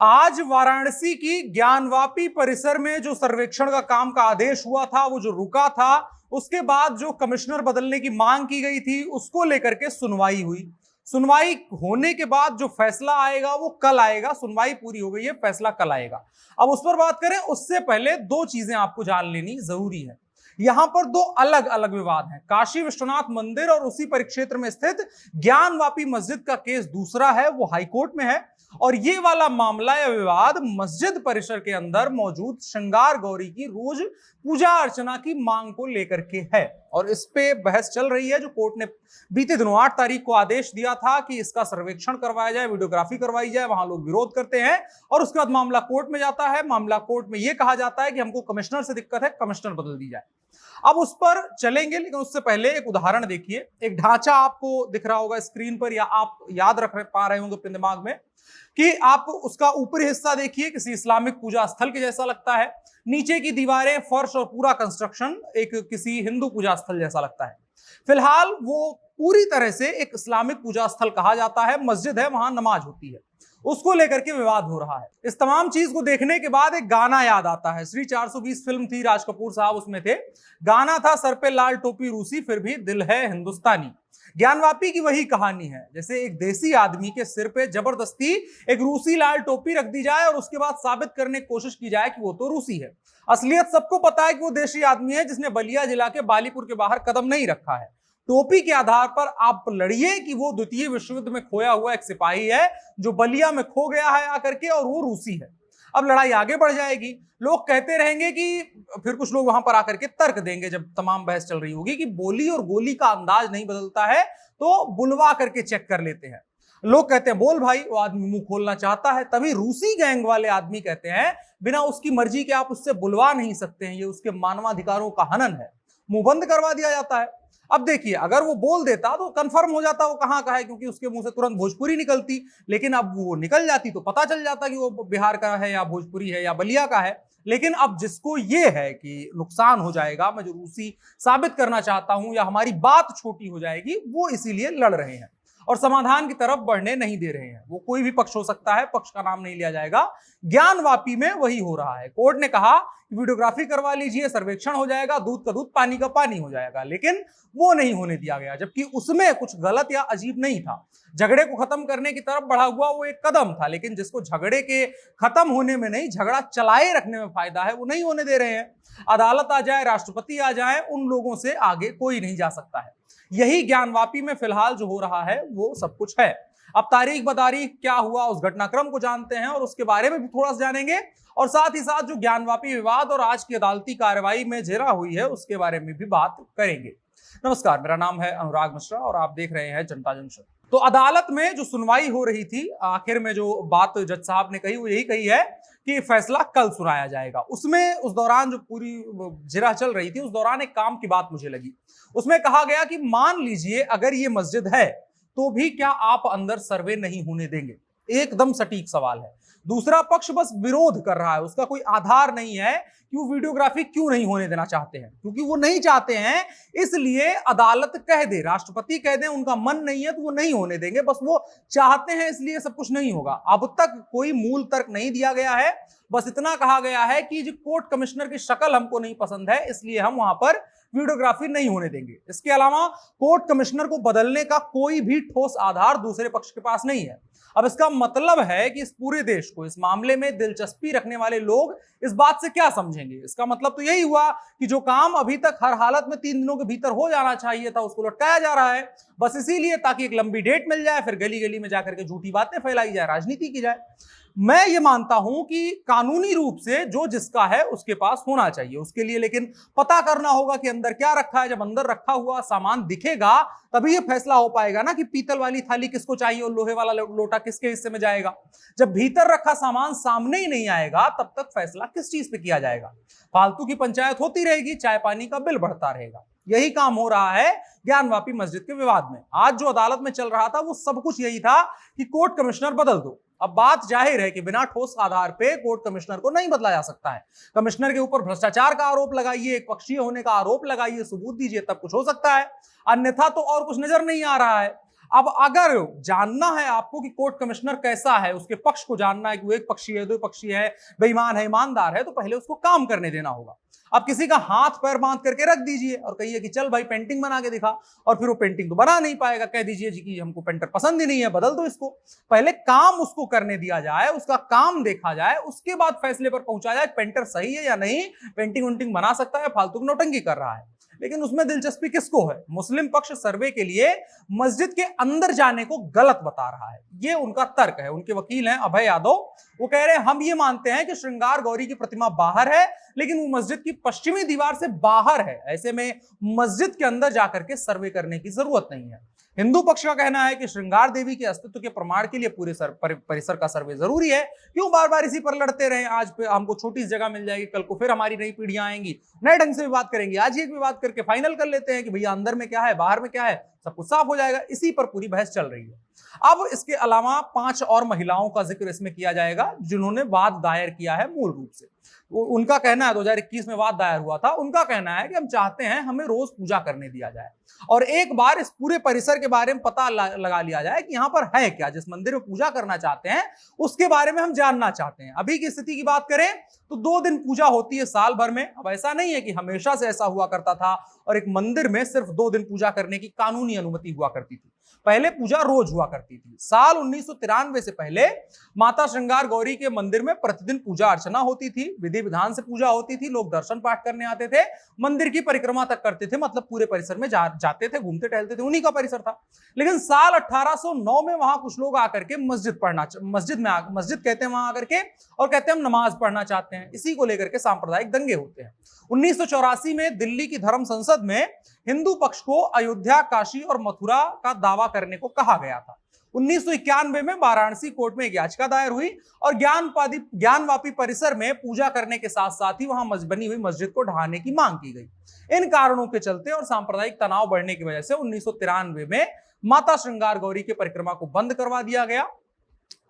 आज वाराणसी की ज्ञानवापी परिसर में जो सर्वेक्षण का काम का आदेश हुआ था, वो जो रुका था, उसके बाद जो कमिश्नर बदलने की मांग की गई थी, उसको लेकर के सुनवाई हुई। सुनवाई होने के बाद जो फैसला आएगा वो कल आएगा। सुनवाई पूरी हो गई है, फैसला कल आएगा। अब उस पर बात करें उससे पहले दो चीजें आपको जान लेनी जरूरी है। यहां पर दो अलग अलग विवाद हैं। काशी विश्वनाथ मंदिर और उसी परिक्षेत्र में स्थित ज्ञानवापी मस्जिद का केस दूसरा है, वो हाईकोर्ट में है। और ये वाला मामला या विवाद मस्जिद परिसर के अंदर मौजूद श्रृंगार गौरी की रोज पूजा अर्चना की मांग को लेकर के है। और इस पे बहस चल रही है। जो कोर्ट ने बीते दिनों 8 तारीख को आदेश दिया था कि इसका सर्वेक्षण करवाया जाए, वीडियोग्राफी करवाई जाए, वहां लोग विरोध करते हैं और उसके बाद मामला कोर्ट में जाता है। मामला कोर्ट में यह कहा जाता है कि हमको कमिश्नर से दिक्कत है, कमिश्नर बदल दी जाए। अब उस पर चलेंगे, लेकिन उससे पहले एक उदाहरण देखिए। एक ढांचा आपको दिख रहा होगा स्क्रीन पर, या आप याद रख पा रहे होंगे अपने दिमाग में कि आप उसका ऊपरी हिस्सा देखिए, किसी इस्लामिक पूजा स्थल के जैसा लगता है। नीचे की दीवारें, फर्श और पूरा कंस्ट्रक्शन एक किसी हिंदू पूजा स्थल जैसा लगता है। फिलहाल वो पूरी तरह से एक इस्लामिक पूजा स्थल कहा जाता है, मस्जिद है, वहां नमाज होती है। उसको लेकर के विवाद हो रहा है। इस तमाम चीज को देखने के बाद एक गाना याद आता है। श्री 420 फिल्म थी, राज कपूर साहब उसमें थे। गाना था, सर पे लाल टोपी रूसी फिर भी दिल है हिंदुस्तानी। ज्ञानवापी की वही कहानी है। जैसे एक देसी आदमी के सिर पे जबरदस्ती एक रूसी लाल टोपी रख दी जाए और उसके बाद साबित करने की कोशिश की जाए कि वो तो रूसी है। असलियत सबको पता है कि वो देसी आदमी है जिसने बलिया जिला के बालीपुर के बाहर कदम नहीं रखा है। टोपी के आधार पर आप लड़िए कि वो द्वितीय विश्व युद्ध में खोया हुआ एक सिपाही है जो बलिया में खो गया है आकर के, और वो रूसी है। अब लड़ाई आगे बढ़ जाएगी। लोग कहते रहेंगे कि फिर कुछ लोग वहां पर आकर के तर्क देंगे जब तमाम बहस चल रही होगी कि बोली और गोली का अंदाज नहीं बदलता है, तो बुलवा करके चेक कर लेते हैं। लोग कहते हैं बोल भाई, वो आदमी मुंह खोलना चाहता है। तभी रूसी गैंग वाले आदमी कहते हैं बिना उसकी मर्जी के आप उससे बुलवा नहीं सकते हैं, ये उसके मानवाधिकारों का हनन है। मुंह बंद करवा दिया जाता है। अब देखिए, अगर वो बोल देता तो कंफर्म हो जाता वो कहां का है, क्योंकि उसके मुंह से तुरंत भोजपुरी निकलती। लेकिन अब वो निकल जाती तो पता चल जाता कि वो बिहार का है या भोजपुरी है या बलिया का है। लेकिन अब जिसको ये है कि नुकसान हो जाएगा, मैं जो रूसी साबित करना चाहता हूं, या हमारी बात छोटी हो जाएगी, वो इसीलिए लड़ रहे हैं और समाधान की तरफ बढ़ने नहीं दे रहे हैं। वो कोई भी पक्ष हो सकता है, पक्ष का नाम नहीं लिया जाएगा। ज्ञानवापी में वही हो रहा है। कोर्ट ने कहा कि वीडियोग्राफी करवा लीजिए, सर्वेक्षण हो जाएगा, दूध का दूध पानी का पानी हो जाएगा। लेकिन वो नहीं होने दिया गया, जबकि उसमें कुछ गलत या अजीब नहीं था। झगड़े को खत्म करने की तरफ बढ़ा हुआ वो एक कदम था। लेकिन जिसको झगड़े के खत्म होने में नहीं, झगड़ा चलाए रखने में फायदा है, वो नहीं होने दे रहे हैं। अदालत आ जाए, राष्ट्रपति आ जाए, उन लोगों से आगे कोई नहीं जा सकता है। यही ज्ञानवापी में फिलहाल जो हो रहा है वो सब कुछ है। अब तारीख बतारीख क्या हुआ, उस घटनाक्रम को जानते हैं और उसके बारे में भी थोड़ा सा जानेंगे, और साथ ही साथ जो ज्ञानवापी विवाद और आज की अदालती कार्रवाई में जेरा हुई है उसके बारे में भी बात करेंगे। नमस्कार, मेरा नाम है अनुराग मिश्रा और आप देख रहे हैं जनता जंक्शन। तो अदालत में जो सुनवाई हो रही थी, आखिर में जो बात जज साहब ने कही वो यही कही है कि फैसला कल सुनाया जाएगा। उसमें उस दौरान जो पूरी जिरा चल रही थी, उस दौरान एक काम की बात मुझे लगी। उसमें कहा गया कि मान लीजिए अगर ये मस्जिद है तो भी क्या आप अंदर सर्वे नहीं होने देंगे? एकदम सटीक सवाल है। दूसरा पक्ष बस विरोध कर रहा है, उसका कोई आधार नहीं है कि वो वीडियोग्राफी क्यों नहीं होने देना चाहते हैं। क्योंकि वो नहीं चाहते हैं, इसलिए अदालत कह दे, राष्ट्रपति कह दे उनका मन नहीं है तो वो नहीं होने देंगे। बस वो चाहते हैं, इसलिए सब कुछ नहीं होगा। अब तक कोई मूल तर्क नहीं दिया गया है। बस इतना कहा गया है कि जो कोर्ट कमिश्नर की शक्ल हमको नहीं पसंद है, इसलिए हम वहां पर वीडियोग्राफी नहीं होने देंगे। इसके अलावा कोर्ट कमिश्नर को बदलने का कोई भी ठोस आधार दूसरे पक्ष के पास नहीं है। अब इसका मतलब है कि इस पूरे देश को इस मामले में दिलचस्पी रखने वाले लोग इस बात से क्या समझेंगे? इसका मतलब तो यही हुआ कि जो काम अभी तक हर हालत में 3 दिनों के भीतर हो जाना चाहिए था, उसको लटकाया जा रहा है, बस इसीलिए ताकि एक लंबी डेट मिल जाए, फिर गली गली में जाकर के झूठी बातें फैलाई जाए, राजनीति की जाए। मैं ये मानता हूं कि कानूनी रूप से जो जिसका है उसके पास होना चाहिए। उसके लिए लेकिन पता करना होगा कि अंदर क्या रखा है। जब अंदर रखा हुआ सामान दिखेगा तभी ये फैसला हो पाएगा ना कि पीतल वाली थाली किसको चाहिए और लोहे वाला लोटा किसके हिस्से में जाएगा। जब भीतर रखा सामान सामने ही नहीं आएगा, तब तक फैसला किस चीज पे किया जाएगा? फालतू की पंचायत होती रहेगी, चाय पानी का बिल बढ़ता रहेगा। यही काम हो रहा है ज्ञानवापी मस्जिद के विवाद में। आज जो अदालत में चल रहा था वो सब कुछ यही था कि कोर्ट कमिश्नर बदल दो। अब बात जाहिर है कि बिना ठोस आधार पे कोर्ट कमिश्नर को नहीं बदला जा सकता है। कमिश्नर के ऊपर भ्रष्टाचार का आरोप लगाइए, एक पक्षीय होने का आरोप लगाइए, सबूत दीजिए, तब कुछ हो सकता है। अन्यथा तो और कुछ नजर नहीं आ रहा है। अब अगर जानना है आपको कि कोर्ट कमिश्नर कैसा है, उसके पक्ष को जानना है कि वो एक पक्षीय है, दो पक्षीय है, बेईमान है, ईमानदार है, तो पहले उसको काम करने देना होगा। अब किसी का हाथ पैर बांध करके रख दीजिए और कहिए कि चल भाई पेंटिंग बना के दिखा, और फिर वो पेंटिंग तो बना नहीं पाएगा। कह दीजिए जी कि हमको पेंटर पसंद ही नहीं है, बदल दो इसको। पहले काम उसको करने दिया जाए, उसका काम देखा जाए, उसके बाद फैसले पर पहुंचा जाए पेंटर सही है या नहीं, पेंटिंग उंटिंग बना सकता है, फालतू की नौटंकी कर रहा है। लेकिन उसमें दिलचस्पी किसको है? मुस्लिम पक्ष सर्वे के लिए मस्जिद के अंदर जाने को गलत बता रहा है, ये उनका तर्क है। उनके वकील हैं अभय यादव, वो कह रहे हैं हम ये मानते हैं कि श्रृंगार गौरी की प्रतिमा बाहर है, लेकिन वो मस्जिद की पश्चिमी दीवार से बाहर है, ऐसे में मस्जिद के अंदर जाकर के सर्वे करने की जरूरत नहीं है। हिंदू पक्ष का कहना है कि श्रृंगार देवी के अस्तित्व के प्रमाण के लिए पूरे परिसर का सर्वे जरूरी है। क्यों बार बार इसी पर लड़ते रहे? आज पे हमको छोटी सी जगह मिल जाएगी, कल को फिर हमारी नई पीढ़ियां आएंगी, नए ढंग से विवाद करेंगी। आज ही एक विवाद करके फाइनल कर लेते हैं कि भैया अंदर में क्या है, बाहर में क्या है, सब कुछ साफ हो जाएगा। इसी पर पूरी बहस चल रही है। अब इसके अलावा 5 और महिलाओं का जिक्र इसमें किया जाएगा जिन्होंने वाद दायर किया है। मूल रूप से उनका कहना है 2021 में वाद दायर हुआ था, उनका कहना है कि हम चाहते हैं हमें रोज पूजा करने दिया जाए और एक बार इस पूरे परिसर के बारे में पता लगा लिया जाए कि यहाँ पर है क्या, जिस मंदिर में पूजा करना चाहते हैं उसके बारे में हम जानना चाहते हैं। अभी की स्थिति की बात करें तो 2 दिन पूजा होती है साल भर में। अब ऐसा नहीं है कि हमेशा से ऐसा हुआ करता था और एक मंदिर में सिर्फ 2 दिन पूजा करने की कानूनी अनुमति हुआ करती थी। पहले पूजा रोज हुआ करती थी। साल 1993 से पहले माता श्रृंगार गौरी के मंदिर में प्रतिदिन पूजा अर्चना होती थी, विधि विधान से पूजा होती थी, लोग दर्शन पाठ करने आते थे, मंदिर की परिक्रमा तक करते थे, मतलब पूरे परिसर में जाते थे, घूमते टहलते थे, उन्हीं का परिसर था। लेकिन साल 1809 में वहां कुछ लोग आकर के मस्जिद कहते हैं वहां आकर के, और कहते हैं हम नमाज पढ़ना चाहते हैं। इसी को लेकर के सांप्रदायिक दंगे होते हैं। 1984 में दिल्ली की धर्म संसद में हिंदू पक्ष को अयोध्या, काशी और मथुरा का दावा करने को कहा गया था। 1991 में वाराणसी कोर्ट में एक याचिका दायर हुई और ज्ञानवापी परिसर में पूजा करने के साथ साथ ही वहां बनी हुई मस्जिद को ढहाने की मांग की गई। इन कारणों के चलते और सांप्रदायिक तनाव बढ़ने की वजह से 1993 में माता श्रृंगार गौरी की परिक्रमा को बंद करवा दिया गया।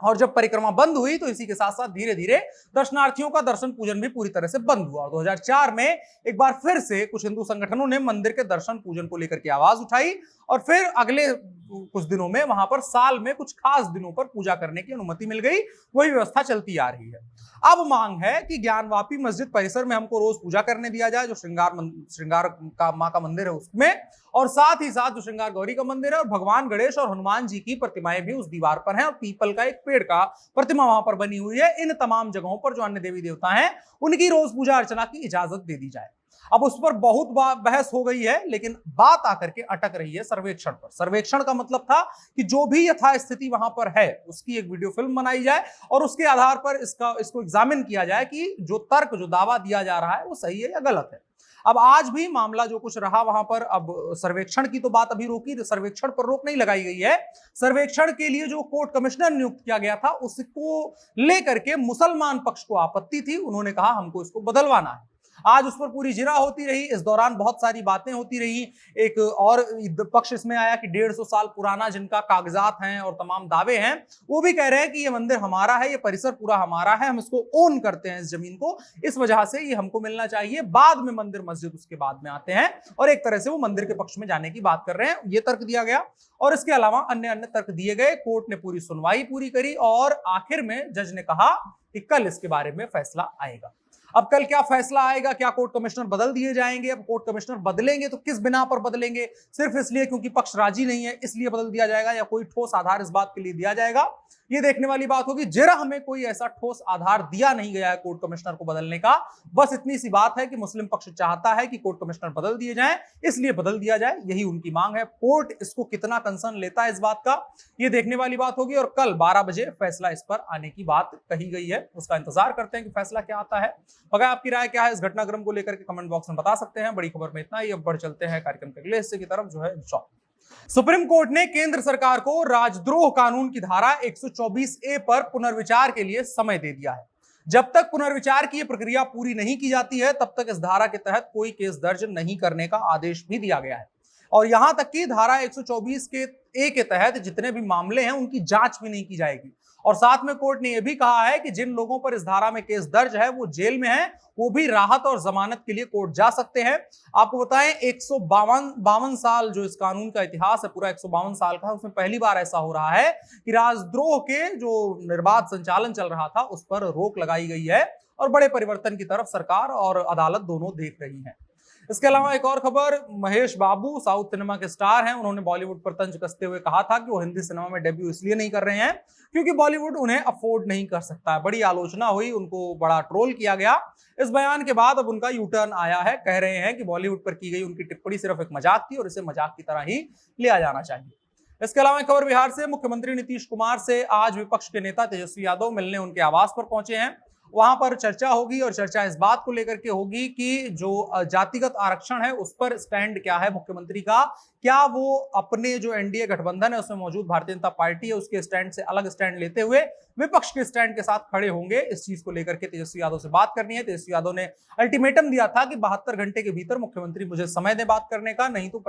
और जब परिक्रमा बंद हुई तो इसी के साथ साथ धीरे धीरे दर्शनार्थियों का दर्शन पूजन भी पूरी तरह से बंद हुआ। और 2004 में एक बार फिर से कुछ हिंदू संगठनों ने मंदिर के दर्शन पूजन को लेकर के आवाज उठाई और फिर अगले कुछ दिनों में वहां पर साल में कुछ खास दिनों पर पूजा करने की अनुमति मिल गई। वही व्यवस्था चलती आ रही है। अब मांग है कि ज्ञानवापी मस्जिद परिसर में हमको रोज पूजा करने दिया जाए, जो श्रृंगार का मां का मंदिर है उसमें, और साथ ही साथ जो श्रृंगार गौरी का मंदिर है और भगवान गणेश और हनुमान जी की प्रतिमाएं भी उस दीवार पर हैं और पीपल का एक पेड़ का प्रतिमा वहां पर बनी हुई है। इन तमाम जगहों पर जो अन्य देवी देवता हैं उनकी रोज पूजा अर्चना की इजाजत दे दी जाए। अब उस पर बहुत बहस हो गई है, लेकिन बात आकर के अटक रही है सर्वेक्षण पर। सर्वेक्षण का मतलब था कि जो भी यथास्थिति वहां पर है उसकी एक वीडियो फिल्म बनाई जाए और उसके आधार पर इसको एग्जामिन किया जाए कि जो दावा दिया जा रहा है वो सही है या गलत है। अब आज भी मामला जो कुछ रहा वहां पर, अब सर्वेक्षण की तो बात अभी रोकी, सर्वेक्षण पर रोक नहीं लगाई गई है। सर्वेक्षण के लिए जो कोर्ट कमिश्नर नियुक्त किया गया था उसको लेकर के मुसलमान पक्ष को आपत्ति थी। उन्होंने कहा हमको इसको बदलवाना है। आज उस पर पूरी जिरा होती रही। इस दौरान बहुत सारी बातें होती रही। एक और पक्ष इसमें आया कि 150 साल पुराना जिनका कागजात हैं और तमाम दावे हैं, वो भी कह रहे हैं कि ये मंदिर हमारा है, ये परिसर पूरा हमारा है, हम इसको ओन करते हैं इस जमीन को, इस वजह से ये हमको मिलना चाहिए। बाद में मंदिर मस्जिद उसके बाद में आते हैं और एक तरह से वो मंदिर के पक्ष में जाने की बात कर रहे हैं। ये तर्क दिया गया और इसके अलावा अन्य तर्क दिए गए। कोर्ट ने पूरी सुनवाई पूरी करी और आखिर में जज ने कहा कि कल इसके बारे में फैसला आएगा। अब कल क्या फैसला आएगा? क्या कोर्ट कमिश्नर बदल दिए जाएंगे? अब कोर्ट कमिश्नर बदलेंगे तो किस बिना पर बदलेंगे? सिर्फ इसलिए क्योंकि पक्ष राजी नहीं है इसलिए बदल दिया जाएगा, या कोई ठोस आधार इस बात के लिए दिया जाएगा? ये देखने वाली बात होगी। जरा हमें कोई ऐसा ठोस आधार दिया नहीं गया है कोर्ट कमिश्नर को बदलने का। बस इतनी सी बात है कि मुस्लिम पक्ष चाहता है कि कोर्ट कमिश्नर बदल दिए जाएं, इसलिए बदल दिया जाए, यही उनकी मांग है। कोर्ट इसको कितना कंसर्न लेता है इस बात का, ये देखने वाली बात होगी। और कल 12 बजे फैसला इस पर आने की बात कही गई है। उसका इंतजार करते हैं कि फैसला क्या आता है। मगर आपकी राय क्या है इस घटनाक्रम को लेकर के कमेंट बॉक्स में बता सकते हैं। बड़ी खबर में इतना ही। अब बढ़ चलते हैं कार्यक्रम के अगले हिस्से की तरफ, जो है सुप्रीम कोर्ट ने केंद्र सरकार को राजद्रोह कानून की धारा 124A पर पुनर्विचार के लिए समय दे दिया है। जब तक पुनर्विचार की प्रक्रिया पूरी नहीं की जाती है तब तक इस धारा के तहत कोई केस दर्ज नहीं करने का आदेश भी दिया गया है। और यहां तक कि धारा 124 के तहत जितने भी मामले हैं उनकी जांच भी नहीं की जाएगी। और साथ में कोर्ट ने यह भी कहा है कि जिन लोगों पर इस धारा में केस दर्ज है वो जेल में हैं, वो भी राहत और जमानत के लिए कोर्ट जा सकते हैं। आपको बताएं 152 साल जो इस कानून का इतिहास है, पूरा 152 साल का, उसमें पहली बार ऐसा हो रहा है कि राजद्रोह के जो निर्बाध संचालन चल रहा था उस पर रोक लगाई गई है और बड़े परिवर्तन की तरफ सरकार और अदालत दोनों देख रही हैं। इसके अलावा एक और खबर, महेश बाबू साउथ सिनेमा के स्टार हैं, उन्होंने बॉलीवुड पर तंज कसते हुए कहा था कि वो हिंदी सिनेमा में डेब्यू इसलिए नहीं कर रहे हैं क्योंकि बॉलीवुड उन्हें अफोर्ड नहीं कर सकता है। बड़ी आलोचना हुई, उनको बड़ा ट्रोल किया गया। इस बयान के बाद अब उनका यू टर्न आया है, कह रहे हैं कि बॉलीवुड पर की गई उनकी टिप्पणी सिर्फ एक मजाक थी और इसे मजाक की तरह ही लिया जाना चाहिए। इसके अलावा खबर बिहार से, मुख्यमंत्री नीतीश कुमार से आज विपक्ष के नेता तेजस्वी यादव मिलने उनके आवास पर पहुंचे हैं। वहां पर चर्चा होगी और चर्चा इस बात को लेकर के होगी कि जो जातिगत आरक्षण है उस पर स्टैंड क्या है मुख्यमंत्री का, क्या वो अपने जो एनडीए गठबंधन है उसमें मौजूद भारतीय जनता पार्टी है उसके स्टैंड से अलग स्टैंड लेते हुए विपक्ष के स्टैंड के साथ खड़े होंगे। इस चीज को लेकर के तेजस्वी यादव से बात करनी है। तेजस्वी यादव ने अल्टीमेटम दिया था कि 72 घंटे के भीतर मुख्यमंत्री मुझे समय दे बात करने का, नहीं तो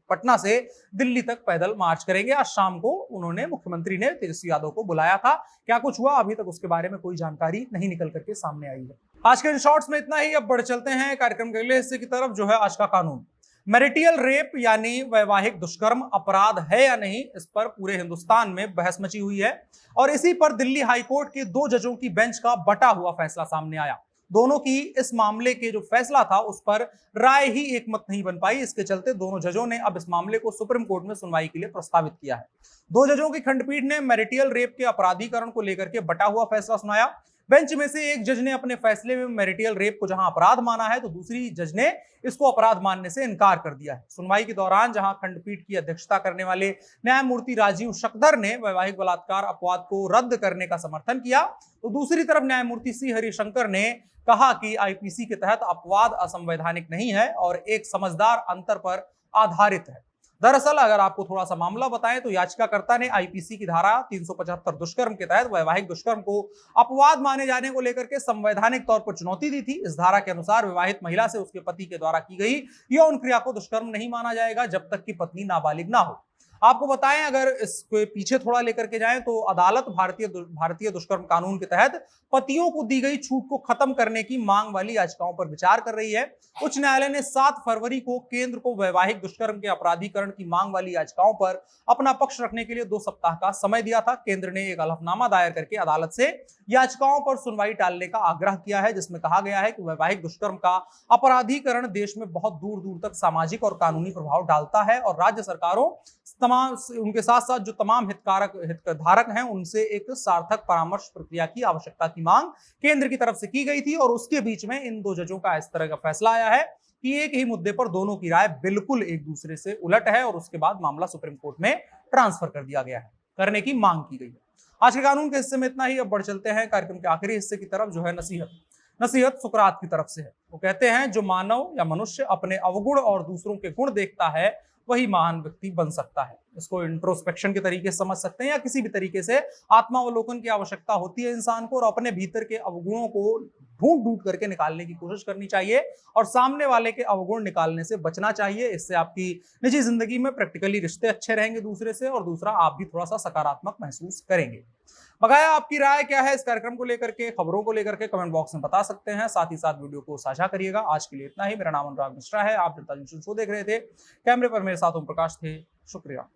पटना से दिल्ली तक पैदल मार्च करेंगे। आज शाम को उन्होंने, मुख्यमंत्री ने तेजस्वी यादव को बुलाया था। क्या कुछ हुआ अभी तक उसके बारे में कोई जानकारी नहीं निकल करके सामने आई है। आज के इन शॉर्ट्स में इतना ही। अब बढ़ चलते हैं कार्यक्रम के अगले हिस्से की तरफ, जो है आज का कानून। मैरिटल रेप यानी वैवाहिक दुष्कर्म अपराध है या नहीं, इस पर पूरे हिंदुस्तान में बहस मची हुई है और इसी पर दिल्ली हाईकोर्ट के 2 जजों की बेंच का बटा हुआ फैसला सामने आया। दोनों की इस मामले के जो फैसला था उस पर राय ही एक मत नहीं बन पाई। इसके चलते दोनों जजों ने अब इस मामले को सुप्रीम कोर्ट में सुनवाई के लिए प्रस्तावित किया है। 2 जजों की खंडपीठ ने मैरिटल रेप के अपराधीकरण को लेकर के बटा हुआ फैसला सुनाया। बेंच में से एक जज ने अपने फैसले में मैरिटल रेप को जहां अपराध माना है तो दूसरी जज ने इसको अपराध मानने से इनकार कर दिया है। सुनवाई के दौरान जहां खंडपीठ की अध्यक्षता करने वाले न्यायमूर्ति राजीव शकदर ने वैवाहिक बलात्कार अपवाद को रद्द करने का समर्थन किया, तो दूसरी तरफ न्यायमूर्ति सी हरिशंकर ने कहा कि आईपीसी के तहत अपवाद असंवैधानिक नहीं है और एक समझदार अंतर पर आधारित है। दरअसल अगर आपको थोड़ा सा मामला बताएं तो याचिकाकर्ता ने आईपीसी की धारा 375 दुष्कर्म के तहत वैवाहिक दुष्कर्म को अपवाद माने जाने को लेकर के संवैधानिक तौर पर चुनौती दी थी। इस धारा के अनुसार विवाहित महिला से उसके पति के द्वारा की गई यौन क्रिया को दुष्कर्म नहीं माना जाएगा जब तक कि पत्नी नाबालिग ना हो। आपको बताएं, अगर इसके पीछे थोड़ा लेकर के जाएं तो अदालत भारतीय दुष्कर्म कानून के तहत पतियों को दी गई छूट को खत्म करने की मांग वाली याचिकाओं पर विचार कर रही है। उच्च न्यायालय ने 7 फरवरी को केंद्र को वैवाहिक दुष्कर्म के अपराधीकरण की मांग वाली याचिकाओं पर अपना पक्ष रखने के लिए 2 सप्ताह का समय दिया था। केंद्र ने एक हलफनामा दायर करके अदालत से याचिकाओं पर सुनवाई टालने का आग्रह किया है, जिसमें कहा गया है कि वैवाहिक दुष्कर्म का अपराधीकरण देश में बहुत दूर दूर तक सामाजिक और कानूनी प्रभाव डालता है और राज्य सरकारों उनके साथ साथ जो तमाम हितधारक हैं उनसे एक सार्थक परामर्श प्रक्रिया की आवश्यकता की मांग केंद्र की तरफ से की गई थी। और उसके बीच में इन 2 जजों का इस तरह का फैसला आया है कि एक ही मुद्दे पर दोनों की राय बिल्कुल एक दूसरे से उलट है और उसके बाद मामला सुप्रीम कोर्ट में ट्रांसफर कर दिया गया है, करने की मांग की गई है। आज के कानून के हिस्से में इतना ही। अब बढ़ चलते हैं कार्यक्रम के आखिरी हिस्से की तरफ, जो है नसीहत सुकरात की तरफ से है। वो कहते हैं, जो मानव या मनुष्य अपने अवगुण और दूसरों के गुण देखता है वही महान व्यक्ति बन सकता है। इसको इंट्रोस्पेक्शन के तरीके से समझ सकते हैं या किसी भी तरीके से आत्मावलोकन की आवश्यकता होती है इंसान को और अपने भीतर के अवगुणों को ढूंढ करके निकालने की कोशिश करनी चाहिए और सामने वाले के अवगुण निकालने से बचना चाहिए। इससे आपकी निजी जिंदगी में प्रैक्टिकली रिश्ते अच्छे रहेंगे दूसरे से और दूसरा आप भी थोड़ा सा सकारात्मक महसूस करेंगे। बकाया आपकी राय क्या है इस कार्यक्रम को लेकर के, खबरों को लेकर के कमेंट बॉक्स में बता सकते हैं। साथ ही साथ वीडियो को साझा करिएगा। आज के लिए इतना ही। मेरा नाम अनुराग मिश्रा है, आप जनता जंक्शन शो देख रहे थे। कैमरे पर मेरे साथ ओम प्रकाश थे। शुक्रिया।